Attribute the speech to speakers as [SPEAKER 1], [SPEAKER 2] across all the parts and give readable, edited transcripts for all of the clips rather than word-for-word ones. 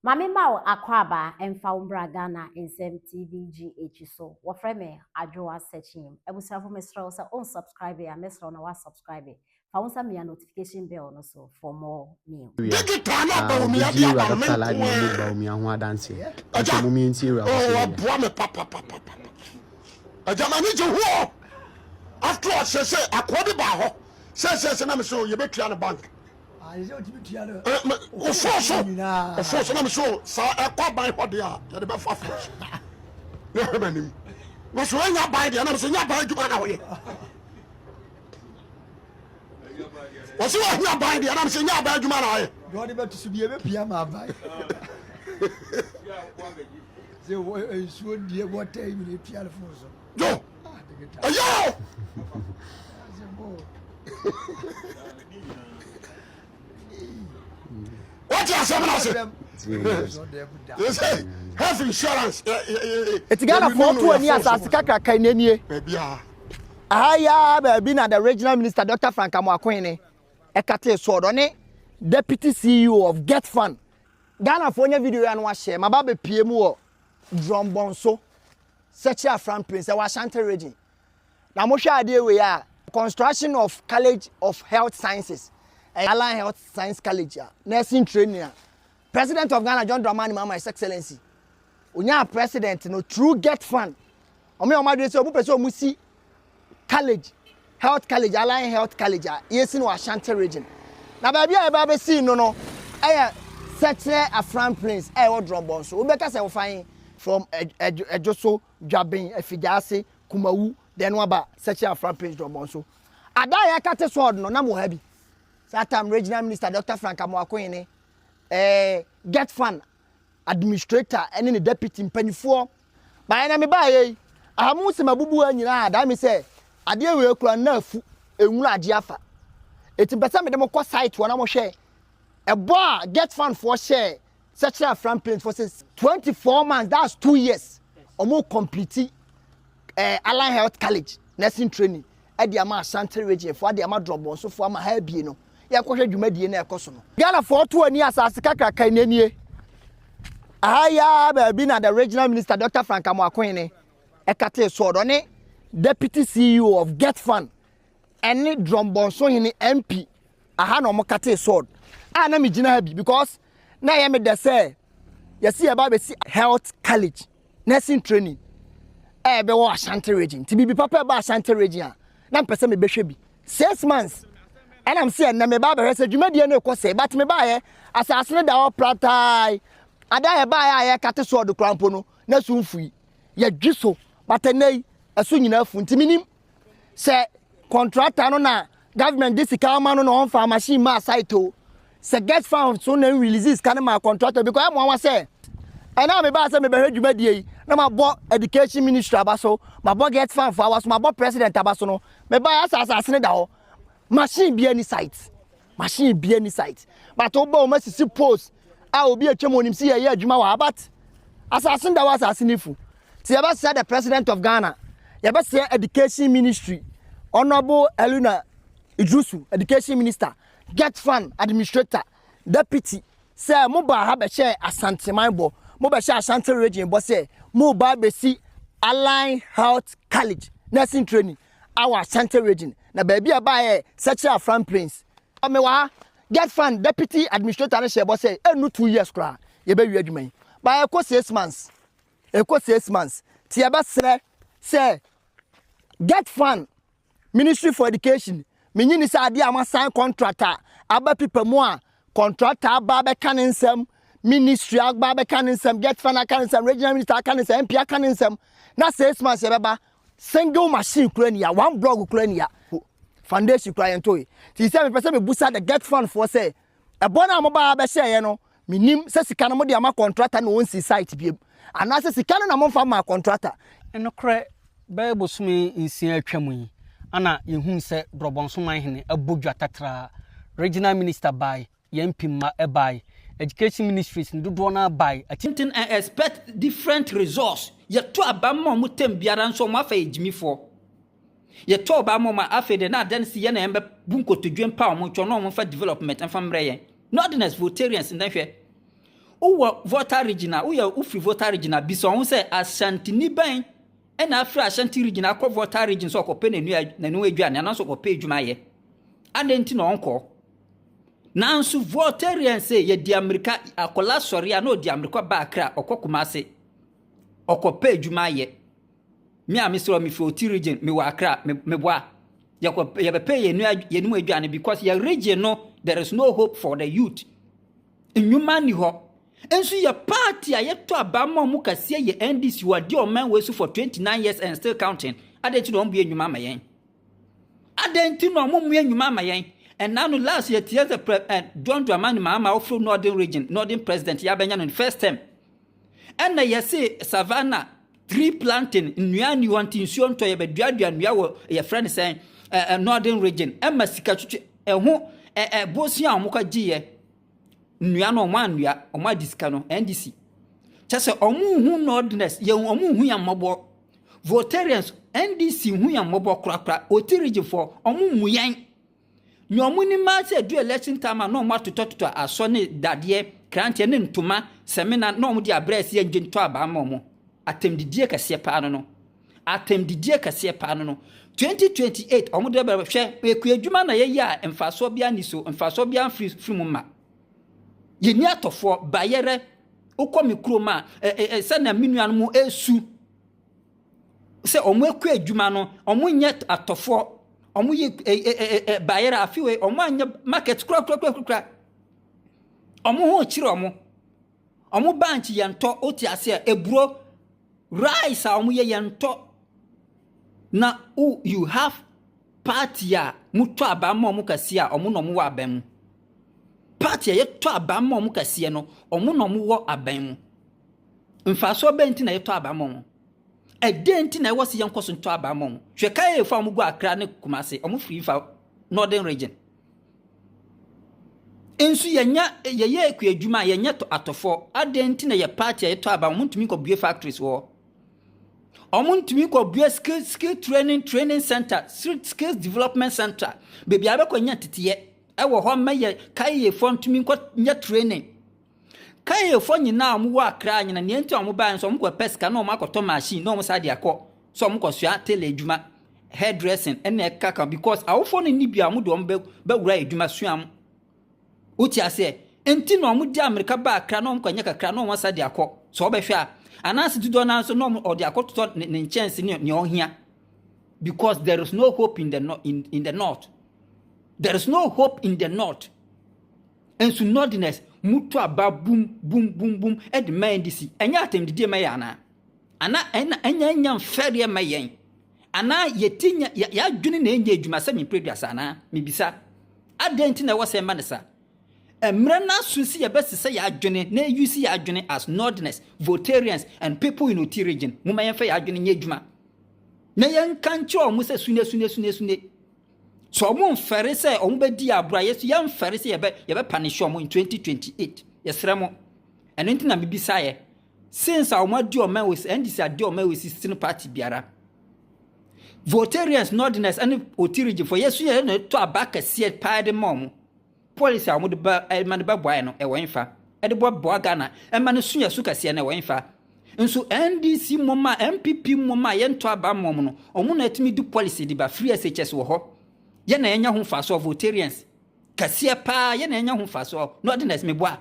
[SPEAKER 1] Mami Mao Akwaba and Faumbra Ghana Nsem TVGH so wafreme Awuah searching. Ebusa for Mr. Osa unsubscribe ya Mr. na wa subscribe. Faunsa me a notification bell no so for more news.
[SPEAKER 2] Bawumia dia Dr. Ladi mo Bawumia ho adanse. Aja mo mi nti ra ko.
[SPEAKER 3] Oh, boa me papa. Aja mani je ho. After all say akwodi ba ho. Say na me so ye betua na bank. O so na me so sa ekwa ban ho de a ye de be fa fresh. Ne hemanim. Wo so nya ban de na me so nya ban djuma na ho ye. Wo so nya ban de na me so nya ban djuma na ho ye.
[SPEAKER 4] God be to be a pia ma vai. So die what time you pia the phone so.
[SPEAKER 3] Yo. Ayo. What you say? Yes, health insurance.
[SPEAKER 4] It's Ghana for 2 years as kaka kan nanie. Aya be na the regional minister Dr. Frank Amoakwene ekate so ne deputy CEO of Get Fund. Ghana for nya video ya no share ma ba be pie mu wo Drombonso Sechia Fran Prince Ashanti region. Na mo hwa ade we ya construction of College of Health Sciences. Allied Health Science College, nursing training. President of Ghana, John Dramani Mahama, His Excellency. Unya president, no true Get Fund. Ome omadwe se obu pese omusi college, health college, Allied Health College, yes in Ashanti region. Na baby e ba be see no. Setre Afran Prince, wo Drombonso. Ubeka se wo fine from Ejoso, Dwabin, Efijase, Kumawu, then waba Setre Afran Prince Drombonso. Ada ya kate sword no na mo habi. That time regional minister Dr. Frank Amoakwene Get Fund administrator and the deputy mpanifo ba na me ba ye ahamu se mabubu anyina da me say ade we kura na afu enwura ade afa eti pesa me dem ko site wona mo hwe ebo Get Fund for share such a Frank Prince for 24 months, that's 2 years omo complete Allied Health College nursing training e dia ma Ashanti region for dia ma Drombonso for ma ha bie no ya kwhwe dwumadie na ekoso no Ghana for 2 ani asase kaka kan nanie aya ba na the regional minister Dr. Frank Amoakwene ekate so do ne deputy CEO of Get Fund ene Drombonso hini MP aha na omokate so na me gina bi because na ya me de say yesi e ba be si health college nursing training be wo Ashanti region ti bibi papa ba Ashanti region na mpese me behwe bi 6 months. And I'm saying, na me ba be se dwumadie na ekose but me ba ye asase ne da o pratai ada ye ba ye kate so do krampo no na sunfui ye dwiso but nei aso nyina afu ntiminim se contractor no na government this kama no on farm machine ma site o se Get Fund so na releases kan ma contractor because am wan say and now me ba say me be dwumadie na ma bo education ministry abaso ma bo Get Fund for abaso ma bo president abaso no me ba asase ne da ho machine be any site but oba o masisi post a obi atwem onim si ye adwuma wa but assassin da was assassin ti eba say the president of Ghana eba say education ministry honorable Eluna Idrusu education minister Get Fund administrator deputy say mo ba ha be share Asante Manbo mo be share Ashanti region bo say mo ba be si Allied Health College nursing training our Ashanti region na baby abaye such a Frank Prince omewa Get Fund deputy administrator na shebo say enu 2 years kra ye be wi adwuma ba e ko 6 months ti eba sre say Get Fund Ministry for Education menyini say ade ama sign contractor aba people mu a contractor aba be kan nsem ministry aba be kan nsem Get Fund kan nsem regional minister kan nsem MP kan nsem na 6 months ye beba single machine kura ni ya one block kura ni ya foundation client to ti say me person me busa the Get Fund for say e bona mo ba be share no minim say sika no mo de ama contractor no won si site biem ana say sika no na mo fa ma contractor
[SPEAKER 5] eno kre bible sumi nsia atwam yi ana yehun say Drombonso man hene abodwa tatra regional minister by MP ma e by education ministries ndodo na by
[SPEAKER 6] atintin and expect different resource ye to abamma mo tem biara nso mo afa ejimi fo ye to abamma ma afa de na dan si ye na embe bunkotodwen pa mo twa no mo fa development en fa mreye no ordinance votarians ndan hwe Uwa voter regional, uya ufi voter regional, biso on say Ashanti ni ben, and after Ashanti regional, ko voter region so ko pe na nu aduane, na so ko pe adwuma ye. Adenti no onko. Nansu votarian say ye di America akola sori a no di America ba akra okokuma se. Okope adwuma ye. Me a me so me fi region me wa akra me boa. Ye be pay ye nu aduane because your region no there is no hope for the youth. Enyuma ni ho. Ensu ye party a ye to abamma mu kase ye NDC wadi o man we so for 29 years and still counting. Adenti no mbu enyuma ma yen. Adenti no mo mu enyuma ma yen. And now last year the John Dramani Mama of Northern region, Northern President Yabenya in first term. And na say Savannah 3 planting Nyani wanting soon to be Duan Yawo, your friend saying Northern region. And Masika who Bosia Muka Gie Nyano Mania or my discano NDC. Just a omu Northerners, young omu huya mobo. Votarians NDC huya mobo crapra, or region for omu muyan. Nyomuni ma se do election time no ma to asone dadie krante ne ntoma seminar no mo di abrese ye nginto aba mo atemdidie kase pa no atemdidie kase pa no 2028 omo de ba hwe eku adwuma na ye ya emfaso bia ni so emfaso bia free mu ma ye ni atofo bayere ukomi kroma se na minuan mu esu se omo eku adwuma no omo nye atofo omu ye bayera afiwe omu anya market kura omu ho chire omu bank yento oti ase eburo rice omu ye yento na you have party a muto abamma omu kase a omu no mu wa abam party ye to abamma omu kase no omu no mu wo abam mfaso benti na ye to abamma omu Edenti na wasi yankoso nto abamom. Hwe kai efa omugu akra ne kumase, omu free fa northern region. Ensu yenya yeye eku adwuma yenya to atofo, adenti na ye party ye to abamom ntumi ko bue factories wo. Omu ntumi ko bue skill training center, skills development center. Bebi abekọ nya titiye. Ewo ho ma ye kai ye fo ntumi ko nya training. Kai ye fo nyina omu wa akra nyina ne enti omu ba nso omu ko pesca na omu akoto machine na omu sade akọ so omu ko sua tele adwuma hairdressing ene kaka because awofo no ni bia omu do omu be wura adwuma suam uti ase enti na omu di America ba akra na omu ko nya kakra na omu sade akọ so obehwe a anase tudo na nso na omu odi akoto ne chance ne ohia because there is no hope in the north. There is no hope in the north. And so northerners mutu aba boom e de man disi enya atemdidie ma yana ana enya mfere ma yen ana yetinya ya dwene na enya adwuma se me producer ana mebisa adenti na wose ma ne sa emre na susi ye besese ya dwene na use ya dwene as northerners votarians and people in Oti region muma yen fa ya dwene nya adwuma na yen kanche o mu se sune so omu mfere se omu be di abra yesu ya mfere se ye be punish omu in 2028 yesremo eno nti na bibisa ye since omu adi o man we NDC adi o man we 16 party biara votarians northerners and Oti region for yesu ye no to abaka se paade mom policy omu de ba man ba boy no e wonfa e de bo Ghana e man su yesu kase na wonfa nso NDC moma MPP moma ye nto aba mom no omu na etimi du policy di ba free SHS wo ho ye na enya ho faso votarians kase pa ye na enya ho faso northerners meboa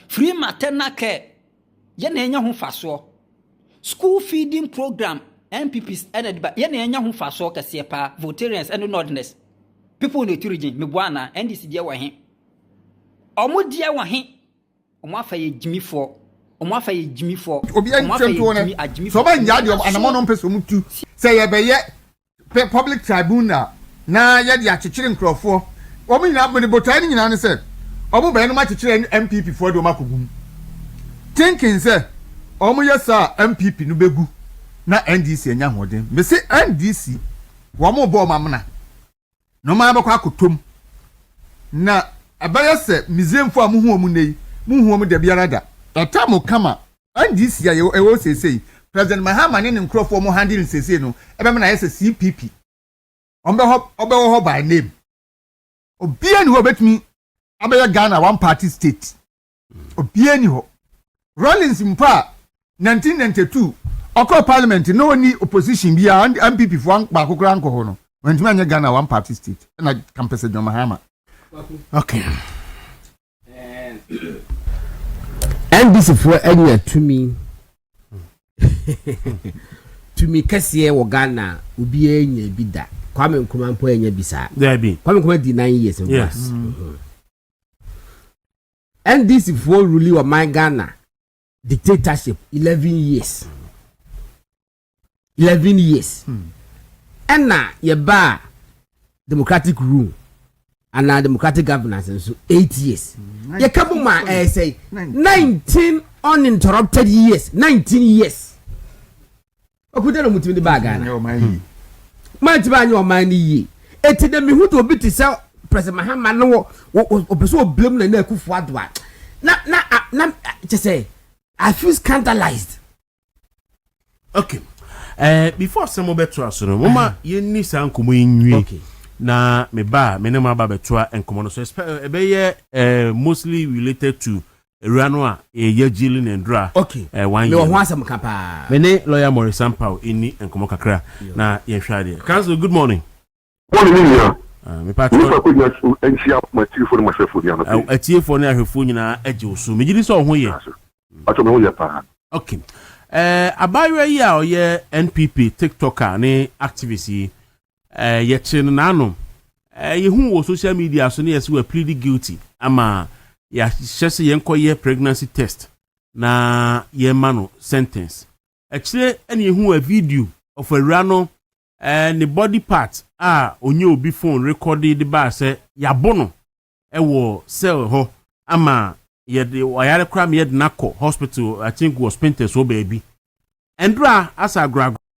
[SPEAKER 6] free maternal care ye na enya ho faso school feeding program MPPs and ye na enya ho faso kase pa votarians and northerners people in the region meboa na NDC dia wa he omo dia wa he omo afa ye jimifo omo afa ye jimifo
[SPEAKER 7] obi an twento ne so ba nya de anamo no mpeso mutu say ye be ye public tribunal na ye de akyekyere nkrofo omo nyina bone botai nyina ne se omo be no ma kyekyere MPP fo de o makogum thinking say omo yesa MPP no begu na NDC enya hoden me se NDC wo mo bo mamna no ma bakwa akotom na abaya se mizemfo amuhu omu nei muhu omu de biara da etamo kama NDC ya ewo sesei President Mahama ne nkrofo mo handle sesei no ebe me na yesa CPP obe ho by name obia ni ho betumi abaya Ghana one party state Obiani ho. Rollins mpa 1992 Oko parliament no ni opposition bia MPP for ba kokora nko ho no. Wentuma anya Ghana one party state. Na campus John Mahama.
[SPEAKER 2] Okay.
[SPEAKER 8] NDC for any to me. To me kasiye wo Ghana obi enya bi da. Kwame Nkrumah mpo enya bisa.
[SPEAKER 2] There be.
[SPEAKER 8] Kwame Nkrumah di 9 years.
[SPEAKER 2] Yes.
[SPEAKER 8] NDC for rule of my Ghana dictatorship 11 years. 11 years. And na ye ba democratic rule and democratic governance and so 8 years. Ye kabuma say 19 uninterrupted years. 19 years. Okudelo mutimi di ba Ghana. Manti ba nyo man yi. Eti de mi hu to obi ti say President Mahama no opeso blame na Akufo Addo. Na just say I feel scandalized.
[SPEAKER 2] Okay. Before some beto aso mama ye ni san komo nwie na me ne ma ba beto en komo no so mostly related to Rano a ye jili ndra.
[SPEAKER 8] Okay.
[SPEAKER 2] One
[SPEAKER 8] me ho asem kapa.
[SPEAKER 2] Me ne lawyer Morris Sampao eni en komo kakra na ye hwade. Council, good morning.
[SPEAKER 3] Morning ya.
[SPEAKER 2] Me pa
[SPEAKER 3] Ni fa ko nya so entia ma tifo no ma sefo dia no.
[SPEAKER 2] Atiefo na ahwefo nyina agye so. Me gidi so ho ye.
[SPEAKER 3] Ato me ho ye pa.
[SPEAKER 2] Okay. Abayo yi a oye NPP TikToker ne activist yi ye chin na no ye hu wo social media so ne yes we plead guilty ama ya hyese ye nkoye pregnancy test na ye mano sentence actually any ye hu a video of a rano the body part onye obi phone recorded the ba say ya bono wo cell ho ama ye de wayare kram ye de nako hospital I think was painted so baby endra asa